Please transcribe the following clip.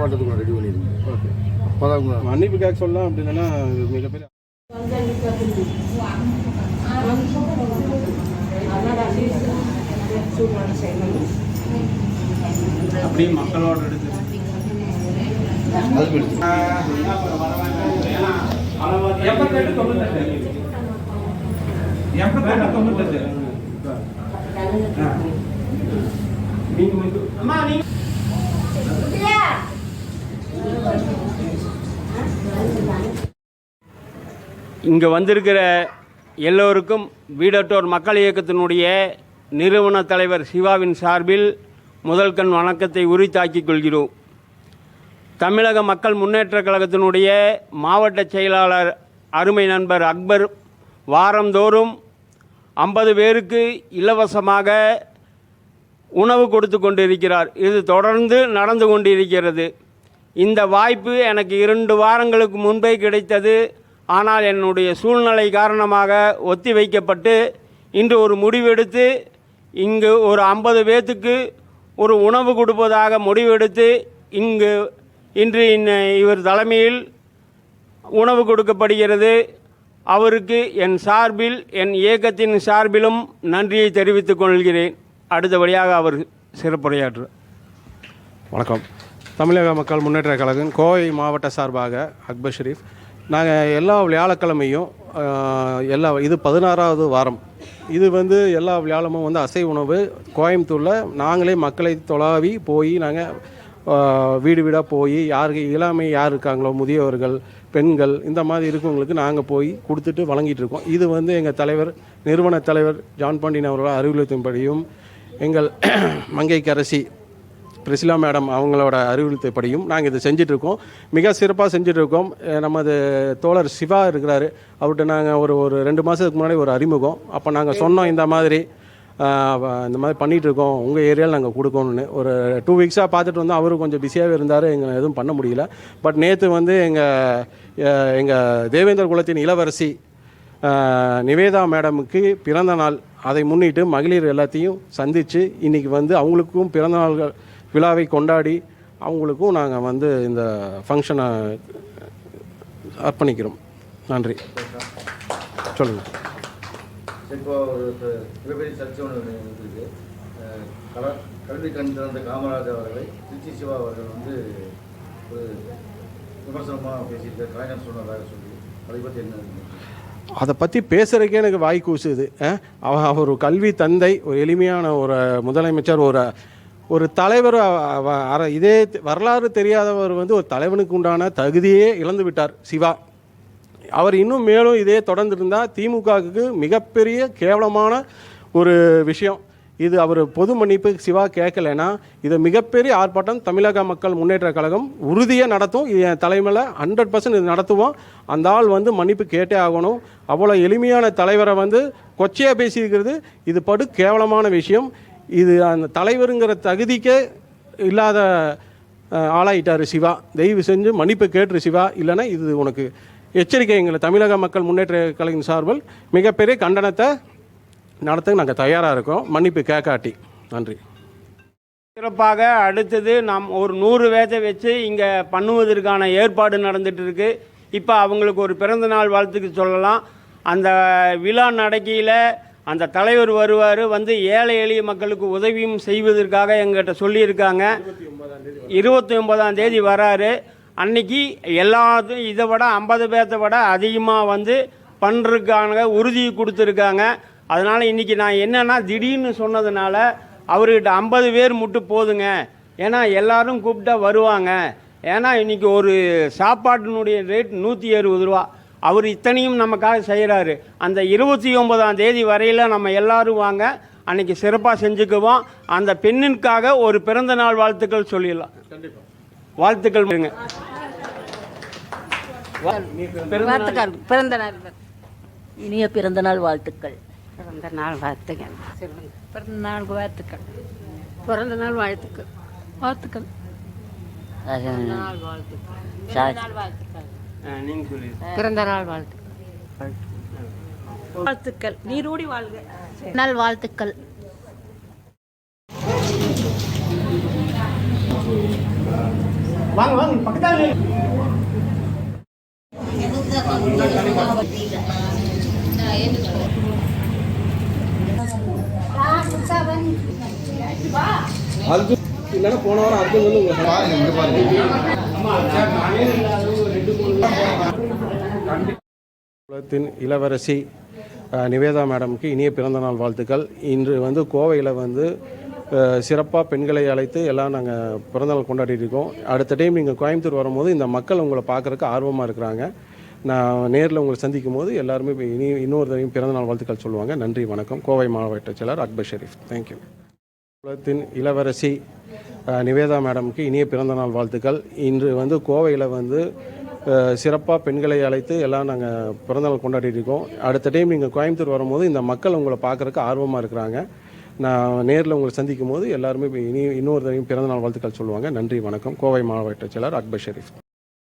போராட்டத்துக்கு ரெடி பண்ணியிருக்கோம். ஓகே, அப்போதான் மன்னிப்பு கேட்க சொல்லலாம். அப்படி இல்லைன்னா மிகப்பெரிய அப்படியே மக்களோட எடுத்து இங்கே வந்திருக்கிற எல்லோருக்கும் வீடற்றோர் மக்கள் இயக்கத்தினுடைய நிறுவன தலைவர் சிவாவின் சார்பில் முதல் கண் வணக்கத்தை உரித்தாக்கிக் கொள்கிறோம். தமிழக மக்கள் முன்னேற்றக் கழகத்தினுடைய மாவட்ட செயலாளர் அருமை நண்பர் அக்பர் வாரந்தோறும் 50 பேருக்கு இலவசமாக உணவு கொடுத்து கொண்டிருக்கிறார். இது தொடர்ந்து நடந்து கொண்டிருக்கிறது. இந்த வாய்ப்பு எனக்கு 2 வாரங்களுக்கு முன்பே கிடைத்தது. ஆனால் என்னுடைய சூழ்நிலை காரணமாக ஒத்தி வைக்கப்பட்டு இன்று ஒரு முடிவெடுத்து இங்கு ஒரு 50 பேர்த்துக்கு ஒரு உணவு கொடுப்பதாக முடிவெடுத்து இன்று இவர் தலைமையில் உணவு கொடுக்கப்படுகிறது. அவருக்கு என் சார்பில், என் இயக்கத்தின் சார்பிலும் நன்றியை தெரிவித்துக் கொள்கிறேன். அடுத்தபடியாக அவர் சிறப்புரையாற்றுவார். வணக்கம். தமிழக மக்கள் முன்னேற்ற கழகம் கோவை மாவட்ட சார்பாக அக்பர் ஷெரீஃப். நாங்கள் எல்லா வியாழக்கிழமையும் இது 16வது வாரம். இது எல்லா வியாழமும் அசைவ உணவு கோயம்புத்தூரில் நாங்களே மக்களை தொலாவி போய் நாங்கள் வீடு வீடாக போய் யாருக்கு இளமை யார் இருக்காங்களோ, முதியவர்கள், பெண்கள், இந்த மாதிரி இருக்கவங்களுக்கு நாங்கள் போய் கொடுத்துட்டு வழங்கிட்டு இருக்கோம். இது எங்கள் தலைவர், நிறுவன தலைவர் ஜான் பாண்டியன் அவர்கள் அறிவுறுத்தின்படியும், எங்கள் மங்கைக்கரசி பிரிசிலா மேடம் அவங்களோட அறிவுறுத்தப்படியும் நாங்கள் இதை செஞ்சிட்ருக்கோம். மிக சிறப்பாக செஞ்சிட்ருக்கோம். நமது தோழர் சிவா இருக்கிறாரு. அவர்கிட்ட நாங்கள் ஒரு 2 மாதத்துக்கு முன்னாடி ஒரு அறிமுகம். அப்போ நாங்கள் சொன்னோம், இந்த மாதிரி பண்ணிகிட்ருக்கோம், உங்கள் ஏரியாவில் நாங்கள் கொடுக்கணும்னு. ஒரு 2 வீக்ஸாக பார்த்துட்டு வந்தோம். அவரும் கொஞ்சம் பிஸியாகவே இருந்தார், எங்களை எதுவும் பண்ண முடியல. பட் நேற்று எங்கள் தேவேந்திர குலத்தின் இளவரசி நிவேதா மேடமுக்கு பிறந்த நாள். அதை முன்னிட்டு மகளிர் எல்லாத்தையும் சந்தித்து இன்றைக்கி அவங்களுக்கும் பிறந்தநாள் விழாவை கொண்டாடி அவங்களுக்கும் நாங்கள் இந்த ஃபங்க்ஷனை அர்ப்பணிக்கிறோம். நன்றி. சொல்லுங்கள். இப்போ ஒரு மிகப்பெரிய சர்ச்சை ஒன்று இருக்குது. கல்வி கண் திறந்த காமராஜர் அவர்களை திருச்சி சிவா அவர்கள் ஒரு விமர்சனமாக பேசியிருக்க கலைஞர் சொன்னதாக சொல்லி அதை பற்றி என்ன? அதை பற்றி பேசுகிறதுக்கே எனக்கு வாய் கூசுது. அவர் ஒரு கல்வி தந்தை, ஒரு எளிமையான ஒரு முதலமைச்சர், ஒரு தலைவர். இதே வரலாறு தெரியாதவர் ஒரு தலைவனுக்கு உண்டான தகுதியே இழந்து விட்டார் சிவா. அவர் இன்னும் மேலும் இதே தொடர்ந்து இருந்தால் திமுகவுக்கு மிகப்பெரிய கேவலமான ஒரு விஷயம் இது. அவர் பொது மன்னிப்பு சிவா கேட்கலைன்னா இதை மிகப்பெரிய ஆர்ப்பாட்டம் தமிழக மக்கள் முன்னேற்ற கழகம் உறுதியாக நடத்தும். இது என் தலைமையில் 100% இது நடத்துவோம். அந்த ஆள் மன்னிப்பு கேட்டே ஆகணும். அவ்வளோ எளிமையான தலைவரை கொச்சையாக பேசியிருக்கிறது இது படு கேவலமான விஷயம். இது அந்த தலைவருங்கிற தகுதிக்கே இல்லாத ஆளாயிட்டார் சிவா. தயவு செஞ்சு மன்னிப்பு கேட்டுரு சிவா, இல்லைன்னா இது உனக்கு எச்சரிக்கை. எங்களை தமிழக மக்கள் முன்னேற்ற கழகம் சார்பில் மிகப்பெரிய கண்டனத்தை நடத்த நாங்கள் தயாராக இருக்கோம், மன்னிப்பு கேட்காட்டி. நன்றி. சிறப்பாக அடுத்தது நாம் ஒரு 100 பேரை வச்சு இங்கே பண்ணுவதற்கான ஏற்பாடு நடந்துகிட்டு இருக்கு. இப்போ அவங்களுக்கு ஒரு பிறந்த நாள் வாழ்த்துக்கு சொல்லலாம். அந்த விழா நடக்கையில் அந்த தலைவர் வருவார், ஏழை எளிய மக்களுக்கு உதவியும் செய்வதற்காக எங்கிட்ட சொல்லியிருக்காங்க. 29ஆம் தேதி வராரு. அன்னைக்கு எல்லாத்தையும் இதை விட 50 பேர்த்தை விட அதிகமாக பண்ணுறதுக்கான உறுதி கொடுத்துருக்காங்க. அதனால் இன்றைக்கி நான் என்னென்னா திடீர்னு சொன்னதுனால அவர்கிட்ட 50 பேர் மட்டும் போதுங்க, ஏன்னா எல்லோரும் கூப்பிட்டா வருவாங்க. ஏன்னா இன்றைக்கி ஒரு சாப்பாட்டினுடைய ரேட் 160 ரூபா. அவர் இத்தனையும் நமக்காக செய்கிறாரு. அந்த 29ஆம் தேதி வரையில் நம்ம எல்லோரும் வாங்க, அன்றைக்கி சிறப்பாக செஞ்சுக்குவோம். அந்த பெண்ணிற்காக ஒரு பிறந்த நாள் வாழ்த்துக்கள் சொல்லிடலாம். கண்டிப்பாக வாழ்த்துக்கள். இனிய பிறந்த நாள் வாழ்த்துக்கள். பிறந்த நாள் வாழ்த்துக்கள். பிறந்த நாள் வாழ்த்துக்கள். பிறந்த நாள் வாழ்த்துக்கள். வாழ்த்துக்கள். பிறந்த நாள் வாழ்த்துக்கள். வாழ்த்துக்கள். நீரோடி வாழ்க. நாள் வாழ்த்துக்கள். வாங்க வாங்க பக்கத்தால இல்லைன்னா போன வாரம் அர்ஜுன் வந்து உங்களை பாருங்க இங்கே பாருங்க. குலத்தின் இளவரசி நிவேதா மேடம்க்கு இனிய பிறந்தநாள் வாழ்த்துக்கள். இன்று வந்து கோவையில் வந்து சிறப்பாக பெண்களை அழைத்து எல்லாம் நாங்கள் பிறந்தநாள் கொண்டாடிட்டு இருக்கோம். அடுத்த டைம் நீங்கள் கோயம்புத்தூர் வரும்போது இந்த மக்கள் உங்களை பார்க்குறக்கு ஆர்வமாக இருக்கிறாங்க. நான் நேரில் உங்களை சந்திக்கும் போது எல்லாருமே இன்னொரு தடையும் பிறந்தநாள் வாழ்த்துக்கள் சொல்லுவாங்க. நன்றி, வணக்கம். கோவை மாவட்ட செயலர் அக்பர் ஷெரீஃப். தேங்க்யூ. குலத்தின் இளவரசி நிவேதா மேடம்க்கு இனிய பிறந்தநாள் வாழ்த்துக்கள். இன்று வந்து கோவையில் வந்து சிறப்பாக பெண்களை அழைத்து எல்லாம் நாங்கள் பிறந்தநாள் கொண்டாடிட்டு இருக்கோம். அடுத்த டைம் நீங்கள் கோயம்புத்தூர் வரும்போது இந்த மக்கள் உங்களை பார்க்குறக்கு ஆர்வமாக இருக்கிறாங்க. நான் நேரில் உங்களை சந்திக்கும் போது எல்லாருமே இன்னொரு தடையும் பிறந்தநாள் வாழ்த்துக்கள் சொல்லுவாங்க. நன்றி, வணக்கம். கோவை மாவட்ட செயலர் அக்பர் ஷெரீஃப்.